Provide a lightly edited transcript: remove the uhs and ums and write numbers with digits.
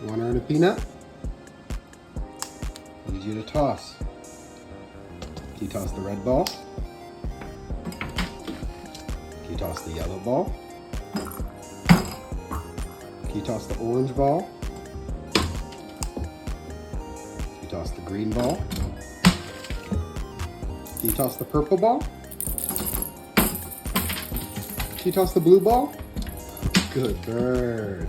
You want to earn a peanut? I need you to toss. Can you toss the red ball? Can you toss the yellow ball? Can you toss the orange ball? Can you toss the green ball? Can you toss the purple ball? Can you toss the blue ball? Good bird.